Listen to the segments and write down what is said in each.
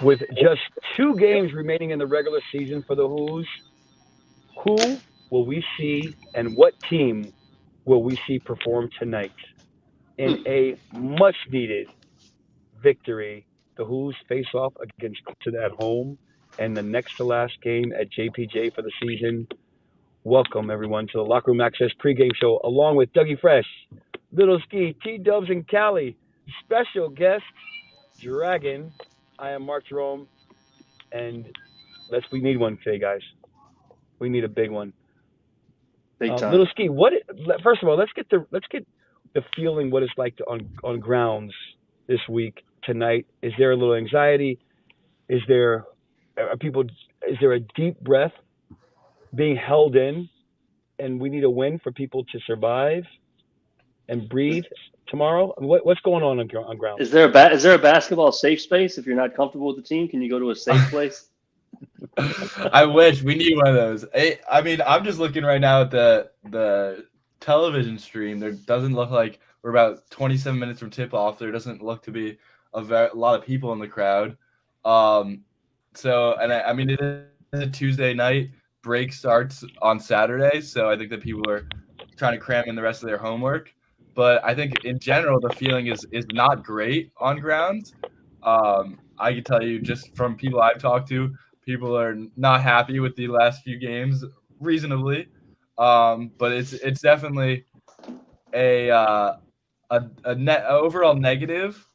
With just 2 games remaining in the regular season for the Hoos, who will we see and what team will we see perform tonight in a much needed victory? The Hoos face off against Clemson at home and the next to last game at JPJ for the season. Welcome, everyone, to the Locker Room Access pregame show, along with Dougie Fresh, Little Ski, T Dubs, and Callie. Special guest, Dragon. I am Mark Jerome, and we need one today, guys. We need a big one. Big time. Little Ski, first of all, let's get the feeling what it's like on grounds this week tonight. Is there a little anxiety? Is there are people? Is there a deep breath being held in, and we need a win for people to survive and breathe tomorrow? What's going on ground? Is there a basketball safe space if you're not comfortable with the team? Can you go to a safe place? I wish we need one of those. I mean, I'm just looking right now at the television stream. There doesn't look like we're about 27 minutes from tip off. There doesn't look to be a lot of people in the crowd. I mean, it is a Tuesday night. Break starts on Saturday, so I think that people are trying to cram in the rest of their homework. But I think in general, the feeling is not great on grounds. I can tell you just from people I've talked to, people are not happy with the last few games, reasonably. But it's definitely a overall negative,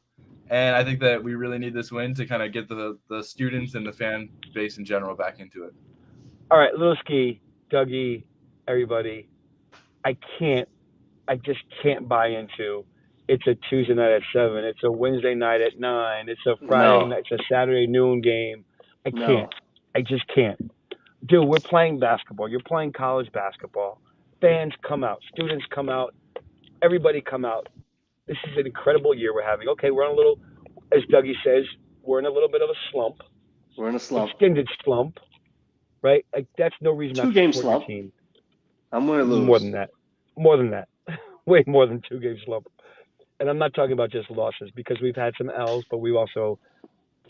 and I think that we really need this win to kind of get the students and the fan base in general back into it. All right, Little Ski, Dougie, everybody. I just can't buy into. It's a Tuesday night at 7. It's a Wednesday night at 9. It's a Friday night. It's a Saturday noon game. I can't. No. I just can't. Dude, we're playing basketball. You're playing college basketball. Fans come out. Students come out. Everybody come out. This is an incredible year we're having. Okay, we're on a little, as Dougie says, we're in a little bit of a slump. We're in a slump. Extended slump, right? Like, that's no reason not to 2-game support slump. your team. I'm going to lose. More than that. Way more than 2-game slump. And I'm not talking about just losses because we've had some L's, but we've also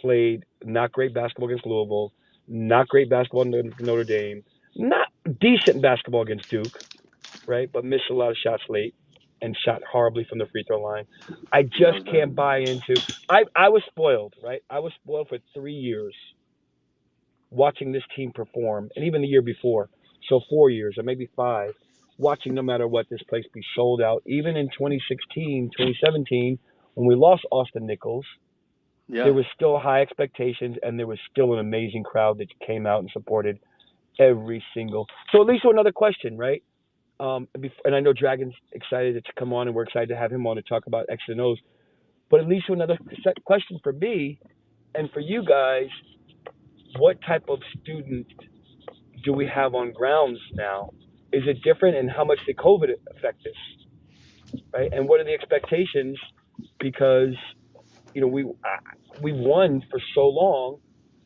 played not great basketball against Louisville, not great basketball against Notre Dame, not decent basketball against Duke, right? But missed a lot of shots late and shot horribly from the free throw line. I just can't buy into. I was spoiled, right? I was spoiled for 3 years watching this team perform, and even the year before. So 4 years, or maybe 5, watching no matter what this place be sold out. Even in 2016, 2017, when we lost Austin Nichols, there was still high expectations, and there was still an amazing crowd that came out and supported every single. So at least another question, right? And I know Dragon's excited to come on, and we're excited to have him on to talk about X and O's. But at least another question for me and for you guys: what type of student do we have on grounds now? Is it different, and how much did COVID affect this? Right, and what are the expectations? Because we won for so long,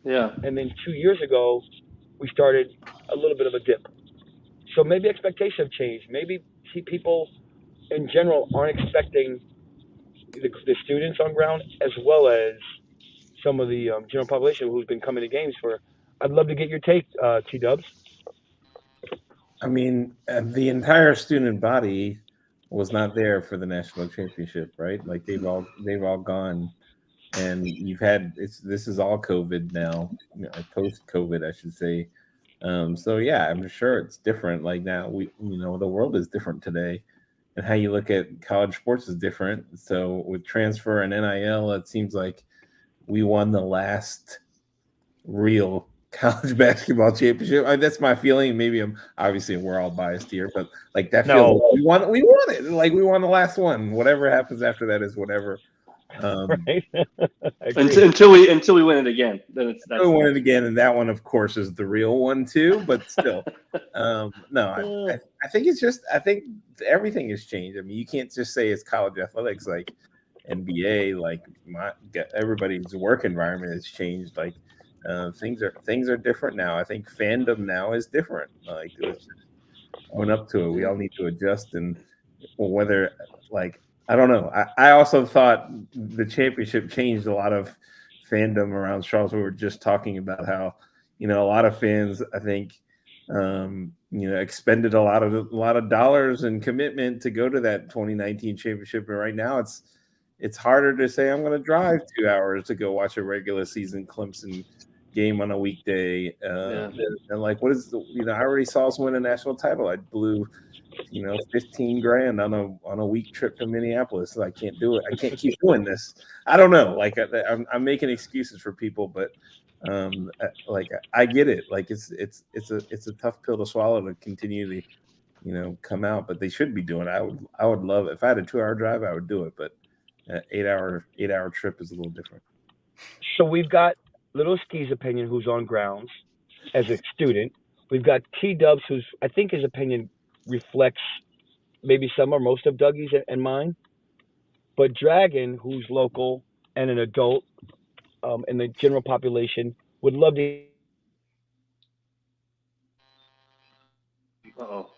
and then 2 years ago we started a little bit of a dip. So maybe expectations have changed. Maybe people in general aren't expecting the students on ground as well as some of the general population who's been coming to games for. I'd love to get your take, T-Dubs. I mean, the entire student body was not there for the national championship, right? Like they've all gone, and this is all COVID now, post COVID, I should say. So yeah, I'm sure it's different. Like now, the world is different today, and how you look at college sports is different. So with transfer and NIL, it seems like we won the last real college basketball championship. That's my feeling. Maybe we're all biased here, but like that feels like we won it. Like we won the last one. Whatever happens after that is whatever. Right. until we win it again, then we win it again, and that one, of course, is the real one too. But still, I think everything has changed. I mean, you can't just say it's college athletics like NBA. Like everybody's work environment has changed. Like things are different now. I think fandom now is different. Like own up to it. We all need to adjust, and whether I don't know. I also thought the championship changed a lot of fandom around Charlottesville were just talking about how, a lot of fans, I think, expended a lot of dollars and commitment to go to that 2019 championship. And right now it's harder to say I'm going to drive 2 hours to go watch a regular season Clemson game on a weekday. And like, what is I already saw us win a national title. I blew, $15,000 on a week trip to Minneapolis. So I can't do it. I can't keep doing this. I don't know. Like I'm making excuses for people, but I get it. Like it's a tough pill to swallow to continue to, come out, but they should be doing it. I would love it. If I had a 2-hour drive, I would do it, but an 8-hour trip is a little different. So we've got Little Ski's opinion, who's on grounds as a student. We've got T-Dubs, who's, I think his opinion reflects maybe some or most of Dougie's and mine. But Dragon, who's local and an adult in the general population, would love to. Uh-oh.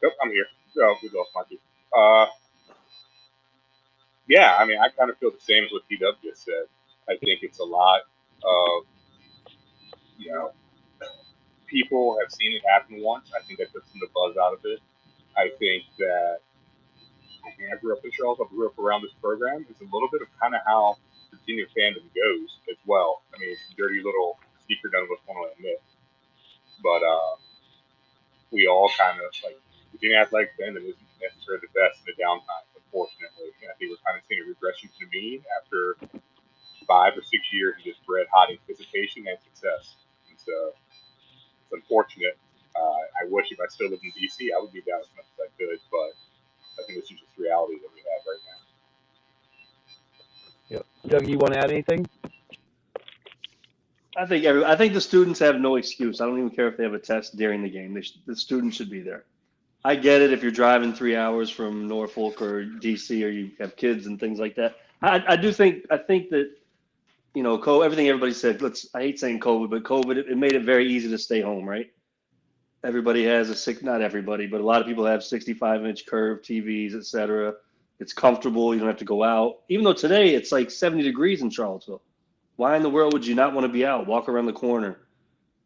Yep, I'm here. Oh, we lost Mikey. Yeah, I mean, I kind of feel the same as what T-Dub just said. I think it's a lot of, people have seen it happen once. I think that puts some of the buzz out of it. I think that, I grew up in Charlotte. I grew up around this program. It's a little bit of kind of how the senior fandom goes as well. I mean, it's a dirty little secret none of us want to admit. But we all kind of, like, the senior athletic fandom isn't necessarily the best in the downtime, unfortunately. And I think we're kind of seeing a regression to the mean after 5 or 6 years of just red hot anticipation and success. And so it's unfortunate. I wish if I still lived in DC, I would be down as much as I could, but I think this is just reality that we have right now. Yep. Doug, you want to add anything? I think the students have no excuse. I don't even care if they have a test during the game. The students should be there. I get it if you're driving 3 hours from Norfolk or DC, or you have kids and things like that. I think that, everything everybody said. I hate saying COVID, but COVID it made it very easy to stay home, right? Everybody has not everybody, but a lot of people have 65-inch curved TVs, etc. It's comfortable. You don't have to go out. Even though today it's like 70 degrees in Charlottesville. Why in the world would you not want to be out, walk around the corner,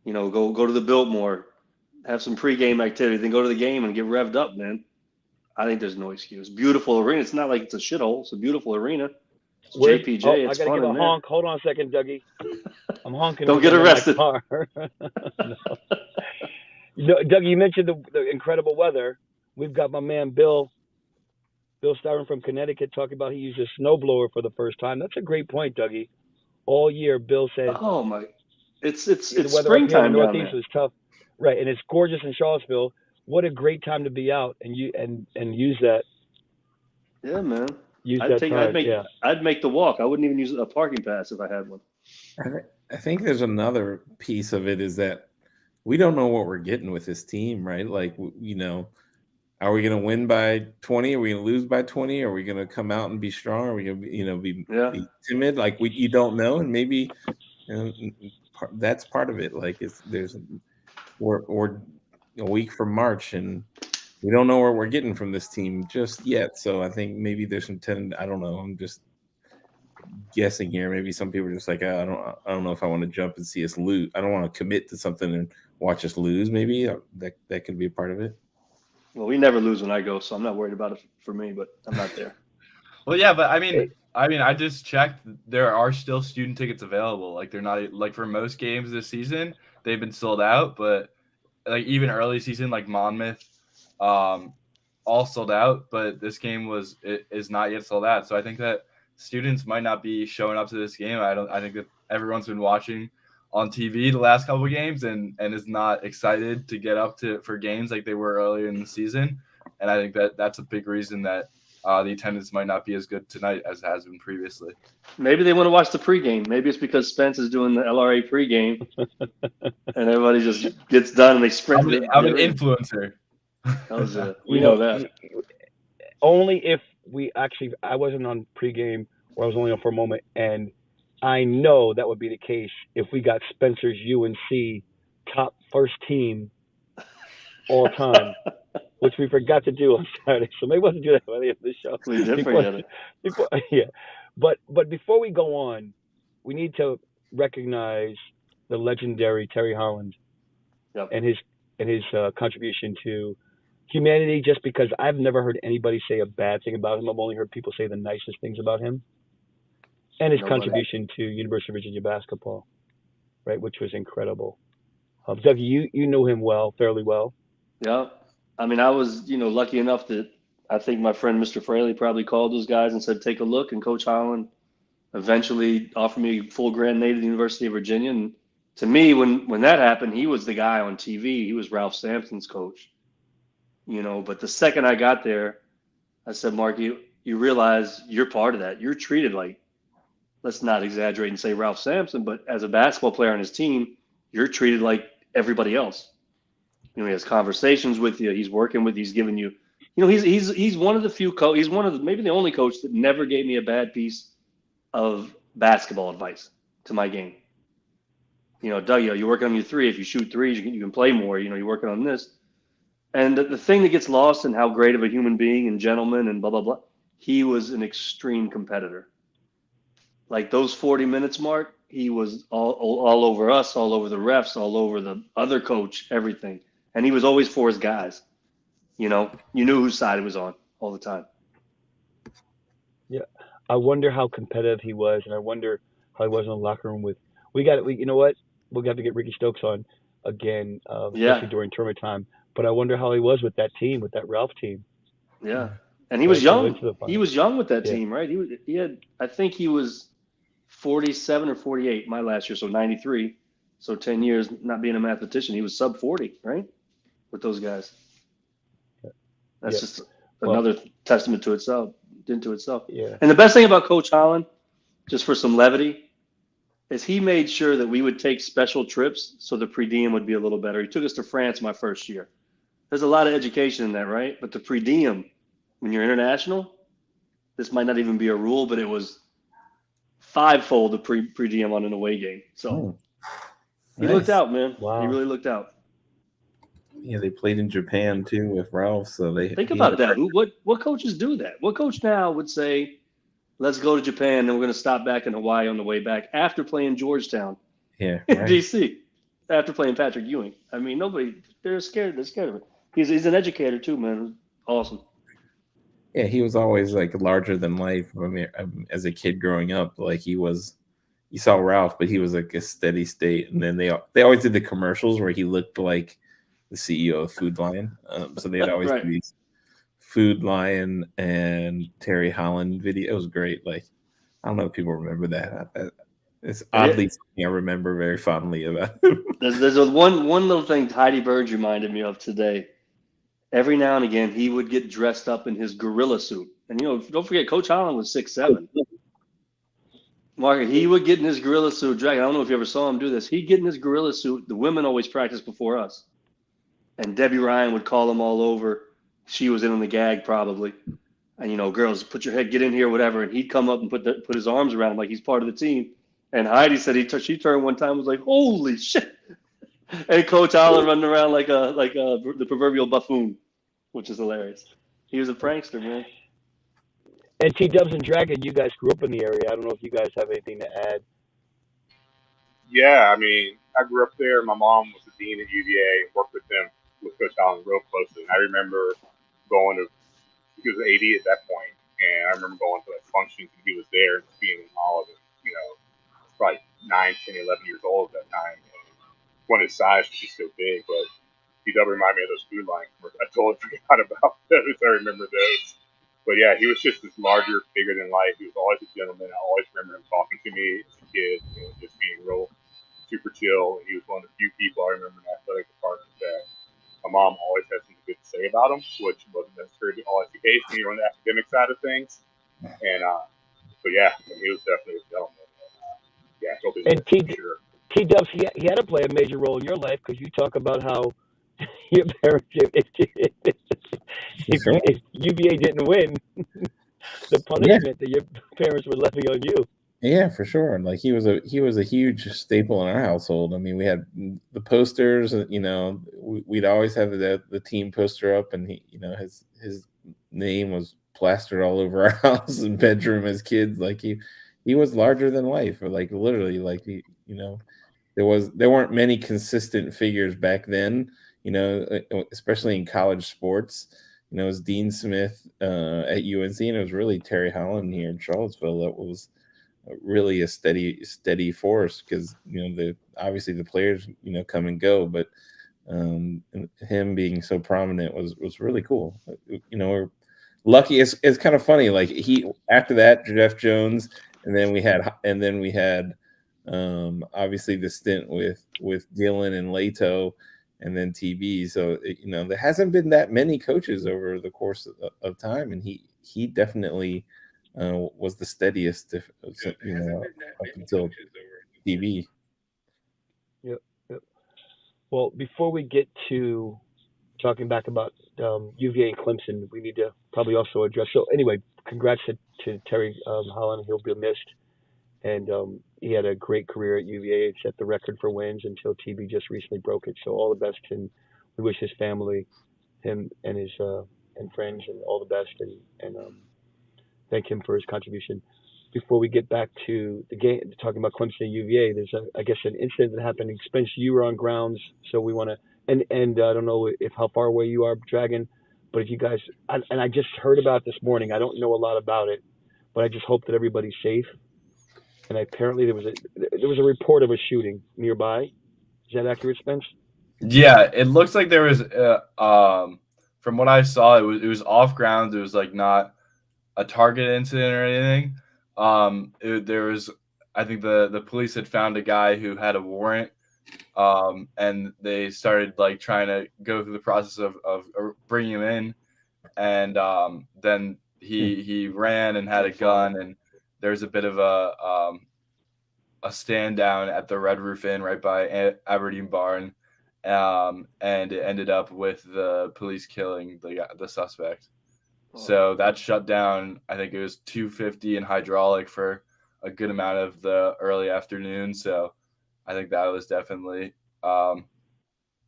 go to the Biltmore, have some pregame activity, then go to the game and get revved up, man? I think there's no excuse. Beautiful arena. It's not like it's a shithole. It's a beautiful arena. It's JPJ. It's I gotta fun give a in there. honk. Hold on a second, Dougie. I'm honking. Don't get arrested. No. Doug, you mentioned the incredible weather. We've got my man Bill Styron from Connecticut talking about he used a snowblower for the first time. That's a great point, Dougie. All year, Bill said. Oh my! It's the weather springtime in the down Northeast there. was tough, right? And it's gorgeous in Charlottesville. What a great time to be out and use that. Yeah, man. Yeah. I'd make the walk. I wouldn't even use a parking pass if I had one. I think there's another piece of it is that we don't know what we're getting with this team, right? Like, are we going to win by 20? Are we going to lose by 20? Are we going to come out and be strong? Are we going to be timid? Like, you don't know, and maybe that's part of it. Like, we're a week from March, and we don't know what we're getting from this team just yet. So I think maybe there's some I don't know. I'm just guessing here. Maybe some people are just like, I don't know if I want to jump and see us lose. I don't want to commit to something and watch us lose. Maybe that could be a part of it. Well, we never lose when I go, so I'm not worried about it for me, but I'm not there. Well, yeah, but I mean, I just checked. There are still student tickets available. Like, they're not, like, for most games this season, they've been sold out. But like even early season, like Monmouth, all sold out. But this game is not yet sold out. So I think that students might not be showing up to this game. I think that everyone's been watching on TV the last couple of games and is not excited to get up for games like they were earlier in the season. And I think that that's a big reason that the attendance might not be as good tonight as it has been previously. Maybe they want to watch the pregame. Maybe it's because Spence is doing the LRA pregame and everybody just gets done and they sprint. I'm an influencer. We know that. Only if I wasn't on pregame, or I was only on for a moment, and I know that would be the case if we got Spencer's UNC top first team all time, which we forgot to do on Saturday. So maybe we'll do that by the end of the show. We did forget it. Yeah. But before we go on, we need to recognize the legendary Terry Holland Yep. and his contribution to humanity. Just because I've never heard anybody say a bad thing about him, I've only heard people say the nicest things about him, and his Nobody. contribution to University of Virginia basketball, right, which was incredible. Dougie, you know him fairly well. Yeah. I mean, I was, lucky enough that I think my friend Mr. Fraley probably called those guys and said, take a look. And Coach Holland eventually offered me a full grant aid at the University of Virginia. And to me, when that happened, he was the guy on TV. He was Ralph Sampson's coach. But the second I got there, I said, Mark, you realize you're part of that. You're treated like, let's not exaggerate and say Ralph Sampson, but as a basketball player on his team, you're treated like everybody else. He has conversations with you. He's working with you. He's giving you, he's one of the few he's one of the, maybe the only coach that never gave me a bad piece of basketball advice to my game. Doug, you're working on your three. If you shoot threes, you can play more. You're working on this. And the thing that gets lost in how great of a human being and gentleman and blah, blah, blah, he was an extreme competitor. Like those 40 minutes, Mark, he was all over us, all over the refs, all over the other coach, everything. And he was always for his guys. You knew whose side he was on all the time. Yeah. I wonder how competitive he was, and I wonder how he was in the locker room with – you know what? We'll have to get Ricky Stokes on again, especially during tournament time. But I wonder how he was with that team, with that Ralph team. Yeah. And he was young. He was young with that team, right? He had – I think he was 47 or 48 my last year, so 93. So 10 years not being a mathematician, he was sub 40, right, with those guys. That's just another testament to itself. Yeah. And the best thing about Coach Holland, just for some levity, is he made sure that we would take special trips so the per diem would be a little better. He took us to France my first year. There's a lot of education in that, right? But the per diem, when you're international, this might not even be a rule, but it was fivefold the per diem on an away game. So he looked out, man. Wow. He really looked out. Yeah, they played in Japan too with Ralph. So think about that. What coaches do that? What coach now would say, let's go to Japan and we're going to stop back in Hawaii on the way back after playing Georgetown in DC, after playing Patrick Ewing? I mean, they're scared of it. He's an educator too, man. Awesome. Yeah, he was always like larger than life. I mean, as a kid growing up, like you saw Ralph, but he was like a steady state. And then they always did the commercials where he looked like the CEO of Food Lion. So they'd always do these Food Lion and Terry Holland video. It was great. Like, I don't know if people remember that. It's oddly something I remember very fondly about him. There's one little thing Heidi Burge reminded me of today. Every now and again, he would get dressed up in his gorilla suit. And, don't forget, Coach Holland was 6'7". Mark, he would get in his gorilla suit. Drag. I don't know if you ever saw him do this. He'd get in his gorilla suit. The women always practiced before us. And Debbie Ryan would call him all over. She was in on the gag probably. And, girls, put your head, get in here, whatever. And he'd come up and put his arms around him like he's part of the team. And Heidi said she turned one time and was like, holy shit. And Coach Holland running around like the proverbial buffoon, which is hilarious. He was a prankster, man. And T-Dubs and Dragon, you guys grew up in the area. I don't know if you guys have anything to add. Yeah, I mean, I grew up there. My mom was the dean at UVA, worked with Coach Holland real closely. And I remember going to, he was 80 at that point, and I remember going to like functions and he was there and seeing all of it, probably 9, 10, 11 years old at that time. And when his size was just so big, but he does remind me of those Food Lion commercials. I totally forgot about those. I remember those. But yeah, he was just this larger, bigger than life. He was always a gentleman. I always remember him talking to me as a kid, just being real super chill. He was one of the few people I remember in the athletic department that my mom always had something good to say about him, which wasn't necessarily always the case when you were on the academic side of things. And but yeah, he was definitely a gentleman. And totally. And T-Dubs, he had to play a major role in your life because you talk about how your parents, if UVA didn't win, the punishment that your parents would levy on you. Yeah, for sure. Like he was a huge staple in our household. I mean, we had the posters. We'd always have the team poster up, and his name was plastered all over our house and bedroom as kids. Like he he was larger than life, or like literally, like there weren't many consistent figures back then, especially in college sports. It was Dean Smith at UNC, and it was really Terry Holland here in Charlottesville that was really a steady force, because the obviously the players come and go, but and him being so prominent was really cool. We're lucky. It's kind of funny. Like he after that, Jeff Jones, and then we had obviously the stint with Dylan and Leto, and then TB. So there hasn't been that many coaches over the course of time, and he definitely was the steadiest, up until TB. Yep. Yep. Well, before we get to talking back about UVA and Clemson, we need to probably also address. So anyway, congrats to Terry Holland. He'll be missed, and he had a great career at UVA. It set the record for wins until TB just recently broke it. So all the best, and we wish his family, him and his and friends, and all the best, and thank him for his contribution. Before we get back to the game, talking about Clemson and UVA, there's I guess an incident that happened. Spence, you were on grounds, so we want to, and I don't know if how far away you are, Dragon, but if you guys, and I just heard about it this morning. I don't know a lot about it, but I just hope that everybody's safe. And apparently there was a report of a shooting nearby. Is that accurate, Spence? Yeah, it looks like there was from what I saw, it was off grounds. It was like not a target incident or anything. There was, I think the police had found a guy who had a warrant, and they started like trying to go through the process of bringing him in, and then he ran and had a gun, and there's a bit of a stand down at the Red Roof Inn right by Aberdeen Barn, and it ended up with the police killing the suspect. So that shut down, I think it was 250 in hydraulic for a good amount of the early afternoon. So I think that was definitely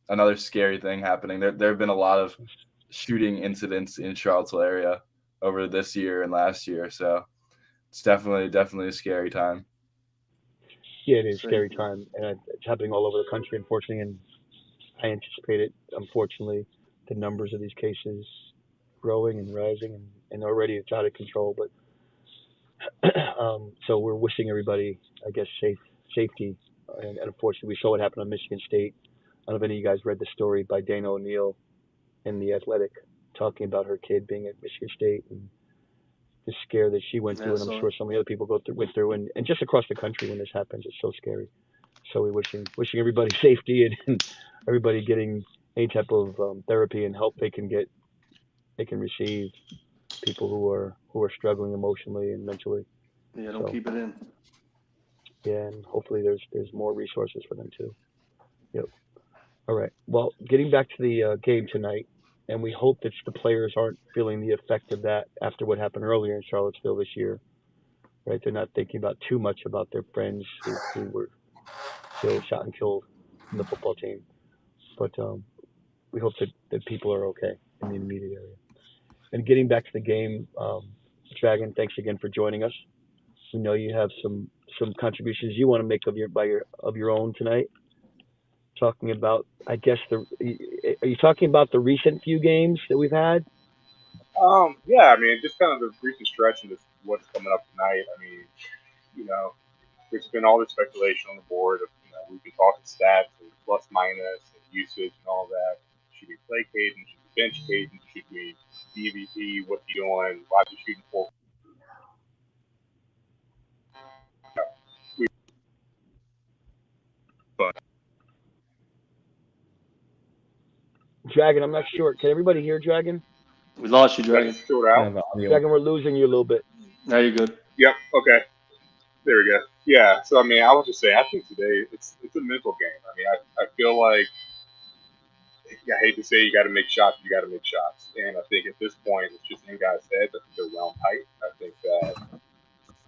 another scary thing happening. There have been a lot of shooting incidents in Charlottesville area over this year and last year. So it's definitely a scary time. Yeah, it is a scary time, and it's happening all over the country, unfortunately. And I anticipate it, unfortunately, the numbers of these cases growing and rising, and already it's out of control. But so we're wishing everybody, I guess, safety. And unfortunately, we saw what happened on Michigan State. I don't know if any of you guys read the story by Dana O'Neill in The Athletic, talking about her kid being at Michigan State and the scare that she went through, and I'm sure some of the other people went through, and just across the country when this happens, it's so scary. So we're wishing everybody safety, and everybody getting any type of therapy and help they can receive. People who are struggling emotionally and mentally. Yeah, don't keep it in. Yeah, and hopefully there's more resources for them too. Yep. All right. Well, getting back to the game tonight, and we hope that the players aren't feeling the effect of that after what happened earlier in Charlottesville this year. Right? They're not thinking about too much about their friends who were killed, shot and killed in the football team. But we hope that people are okay in the immediate area. And getting back to the game, Dragon, thanks again for joining us. We know you have some contributions you want to make of your own tonight. Talking about, I guess are you talking about the recent few games that we've had? Yeah, I mean, just kind of the recent stretch and just what's coming up tonight. I mean, there's been all this speculation on the board of, we've been talking stats and plus minus and usage and all that. Should we play Caden? Should we bench Caden? Should we DVP? What's he doing? Why is he shooting for? But Dragon, I'm not sure. Can everybody hear Dragon? We lost you, Dragon. short out. Dragon, we're losing you a little bit. Now you're good. Yep. Okay. There we go. Yeah. So I mean, I would just say I think today it's a mental game. I mean, I feel like, I hate to say you got to make shots, you got to make shots, and I think at this point it's just in guys' heads. I think they're well tight.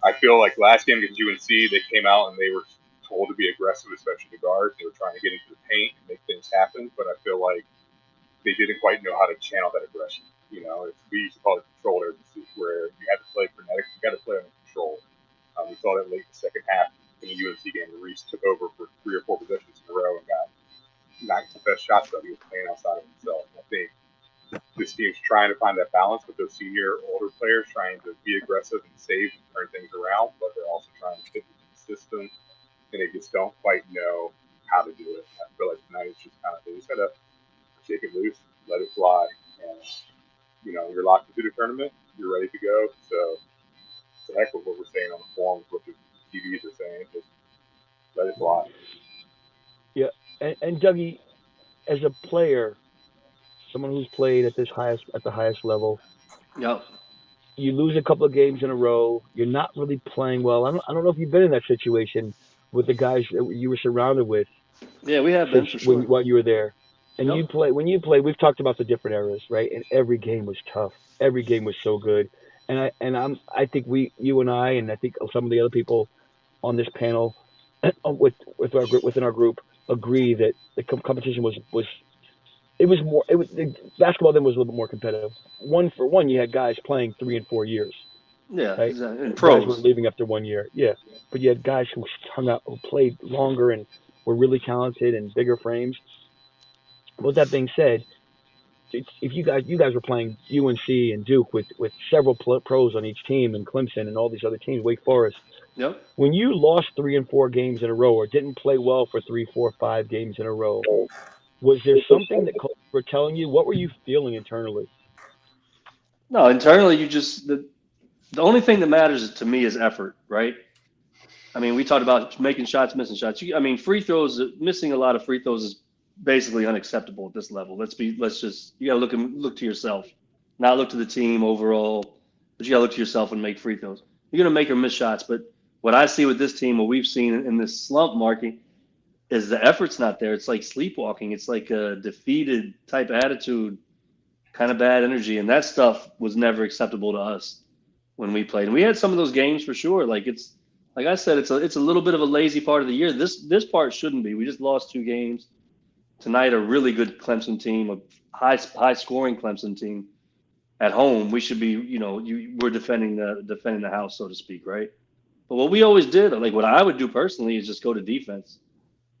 I feel like last game against UNC, they came out and they were told to be aggressive, especially the guards. They were trying to get into the paint and make things happen, but I feel like they didn't quite know how to channel that aggression. We used to call it controlled urgency, where you had to play frenetic, you got to play under control. We saw that late in the second half in the UNC game. Reese took over for 3 or 4 possessions in a row and got knocked the best shots that he was playing outside of himself. I think this team's trying to find that balance with those senior, older players, trying to be aggressive and save and turn things around, but they're also trying to fit into the system, and they just don't quite know how to do it. I feel like tonight it's just kind of, they just got to shake it loose, let it fly, and, you're locked into the tournament, you're ready to go, so it's a heck of what we're saying on the forums, what the TVs are saying, just let it fly. Yeah, and Dougie, as a player, someone who's played at the highest level, Yep. you lose a couple of games in a row. You're not really playing well. I don't know if you've been in that situation with the guys that you were surrounded with Yeah, we have been since for sure. while you were there. And Yep. when you play, we've talked about the different eras, right? And every game was tough. Every game was so good. I think you and I think some of the other people on this panel within our group agree that the competition was it was more it was the basketball then was a little bit more competitive. One for one, you had guys playing 3 and 4 years, Yeah, right? exactly. And Guys were pros. leaving after 1 year, yeah. But you had guys who hung out, who played longer and were really talented and bigger frames. With that being said, if you guys were playing UNC and Duke with several pros on each team, and Clemson and all these other teams, Wake Forest. Yep. When you lost 3 and 4 games in a row, or didn't play well for 3, 4, 5 games in a row, was there something that coaches were telling you? What were you feeling internally? No, internally, the only thing that matters to me is effort, right? I mean, we talked about making shots, missing shots. I mean, free throws, missing a lot of free throws is basically unacceptable at this level. You got to look to yourself, not look to the team overall, but you got to look to yourself and make free throws. You're gonna make or miss shots, but what I see with this team, what we've seen in this slump market, is the effort's not there. It's like sleepwalking. It's like a defeated type of attitude, kind of bad energy, and that stuff was never acceptable to us when we played. And we had some of those games for sure. Like I said, it's a little bit of a lazy part of the year. This part shouldn't be. We just lost 2 games tonight. A really good Clemson team, a high scoring Clemson team at home. We should be, we're defending the house, so to speak, right? But what we always did, like what I would do personally, is just go to defense.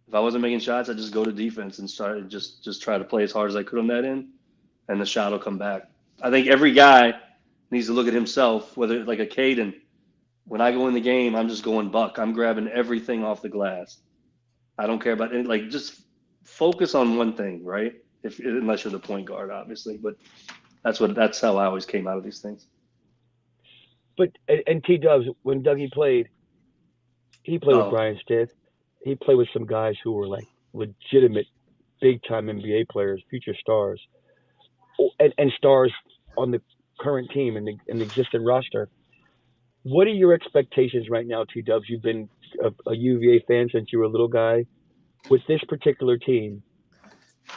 If I wasn't making shots, I'd just go to defense and start just try to play as hard as I could on that end, and the shot will come back. I think every guy needs to look at himself, whether like a Caden. When I go in the game, I'm just going buck. I'm grabbing everything off the glass. I don't care about it. Like, just focus on one thing, right? Unless you're the point guard, obviously. But that's how I always came out of these things. But and T Dubs, when Dougie played, he played with Oh, Brian Stith. He played with some guys who were like legitimate, big time NBA players, future stars, and stars on the current team and the existing roster. What are your expectations right now, T Dubs? You've been a UVA fan since you were a little guy. With this particular team,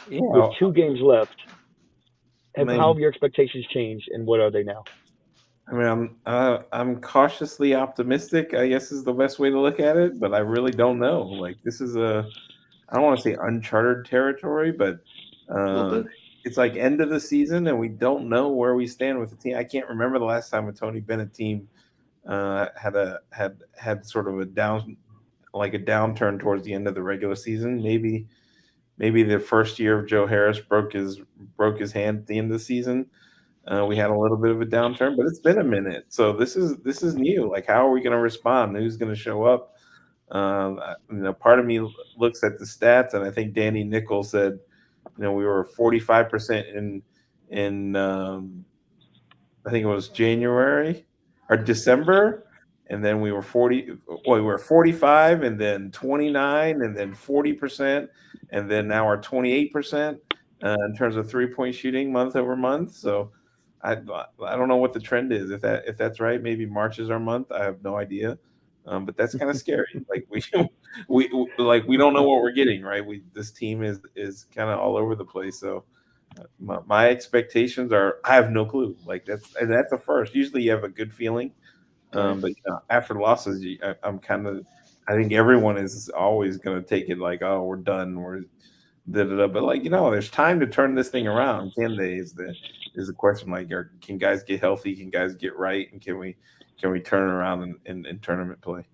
with Yeah, 2 games left, I how mean, have your expectations changed, and what are they now? I'm cautiously optimistic, I guess is the best way to look at it, but I really don't know. Like this is I don't want to say uncharted territory, but a little um, bit. it's like end of the season and we don't know where we stand with the team. I can't remember the last time a Tony Bennett team had sort of a downturn towards the end of the regular season. Maybe the first year of Joe Harris broke his hand at the end of the season. We had a little bit of a downturn, but it's been a minute, so this is new. Like, how are we going to respond? Who's going to show up? Part of me looks at the stats, and I think Danny Nichols said, we were 45% in I think it was January or December, and then we were 45, and then 29, and then 40%, and then now we're 28% in terms of 3-point shooting month over month. So I don't know what the trend is. If that's right, maybe March is our month. I have no idea. But that's kind of scary. Like we don't know what we're getting, right? This team is kind of all over the place. So my expectations are I have no clue. Like that's a first. Usually you have a good feeling, Right. but after losses, I'm kind of. I think everyone is always going to take it like, oh, we're done. We're da, da, da. But there's time to turn this thing around. Can they? Is the question. Like, can guys get healthy? Can guys get right? And can we turn around in tournament play?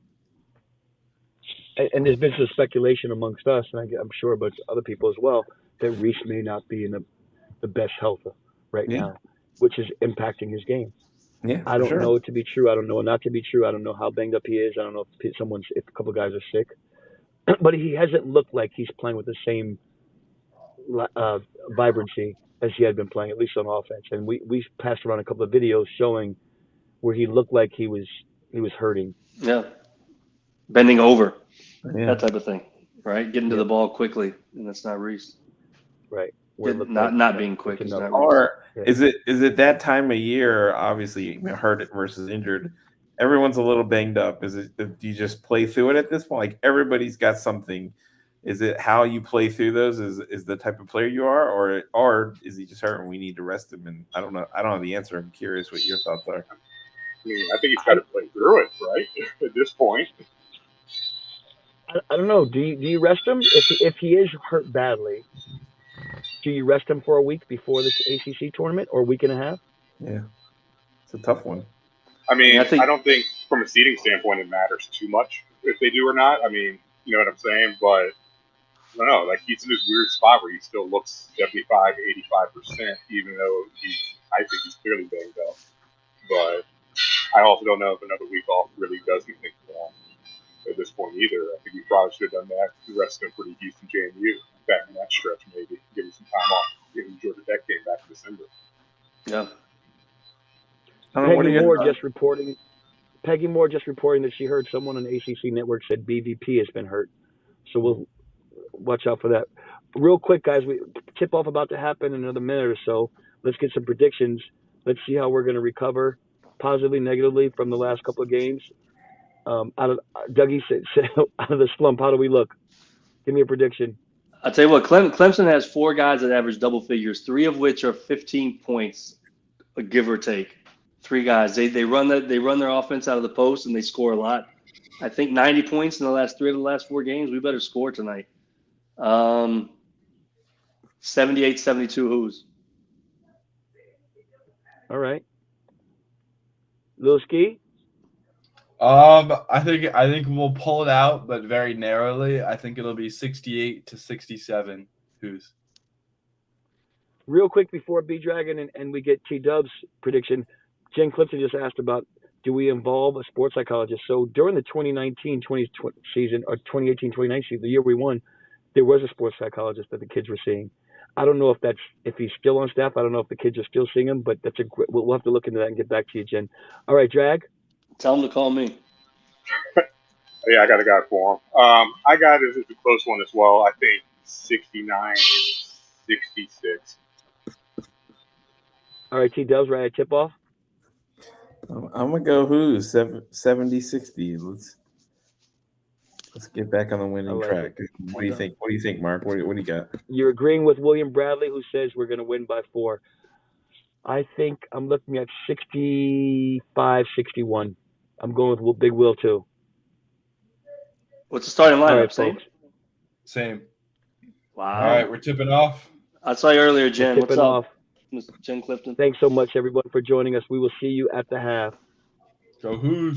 And there's been some speculation amongst us, and I'm sure about other people as well, that Reese may not be in the best health right Yeah. now, which is impacting his game. Yeah, I for don't sure. know it to be true. I don't know it not to be true. I don't know how banged up he is. I don't know if a couple guys are sick, but he hasn't looked like he's playing with the same vibrancy as he had been playing, at least on offense. And we passed around a couple of videos showing where he looked like he was hurting. Yeah. Bending over, Yeah. that type of thing, right? Getting to Yeah. the ball quickly, and that's not Reese. Right. Where it looked Not like, being quick is not Reese. Or Yeah. is it that time of year? Obviously, hurt versus injured. Everyone's a little banged up. Do you just play through it at this point? Like everybody's got something. Is it how you play through those? Is the type of player you are, or is he just hurt and we need to rest him? And I don't know. I don't have the answer. I'm curious what your thoughts are. I mean, I think he's got to play through it, right? At this point. I don't know. Do you rest him if he is hurt badly? Do you rest him for a week before the ACC tournament or a week and a half? Yeah, it's a tough one. I mean, I don't think from a seating standpoint it matters too much if they do or not. I mean, you know what I'm saying? But I don't know. Like he's in this weird spot where he still looks 75, 85%, even though I think he's clearly banged up. But I also don't know if another week off really does anything for him at this point either. I think we probably should have done that. The rest of him for the Houston JMU back in that stretch, maybe give him some time off, give him Georgia Tech game back in December. Yeah. Peggy Moore just reporting that she heard someone on the ACC network said BVP has been hurt. So we'll watch out for that. Real quick, guys, we tip off about to happen in another minute or so. Let's get some predictions. Let's see how we're going to recover positively, negatively from the last couple of games. Dougie said out of the slump, how do we look? Give me a prediction. I'll tell you what, Clemson has 4 guys that average double figures, 3 of which are 15 points, give or take. 3 guys. They run their offense out of the post and they score a lot. I think 90 points in the last 3 of the last 4 games. We better score tonight. 78-72 Hoos. All right. Lil Ski? I think we'll pull it out, but very narrowly. I think it'll be 68-67 Hoos. Real quick before B Dragon and we get T Dub's prediction, Jen Clifton just asked about do we involve a sports psychologist? So during the 2019-20 season or 2018-2019 season, the year we won, there was a sports psychologist that the kids were seeing. I don't know if he's still on staff. I don't know if the kids are still seeing him, but we'll have to look into that and get back to you, Jen. All right, Drag. Tell him to call me. Yeah, I got a guy for him. I got it as a close one as well. I think 69-66. All right, T Dubs, ready to tip off? I'm gonna go Hoos 70-60. Let's get back on the winning track. What do you think? What do you think, Mark? What do you got? You're agreeing with William Bradley, who says we're going to win by 4. I think I'm looking at 65-61. I'm going with Big Will too. What's the starting lineup? All right, Same? folks. Same. Wow. All right, we're tipping off. I saw you earlier, Jen. We're What's tipping up? off. Jen Clifton. Thanks so much, everyone, for joining us. We will see you at the half. Go Hoos.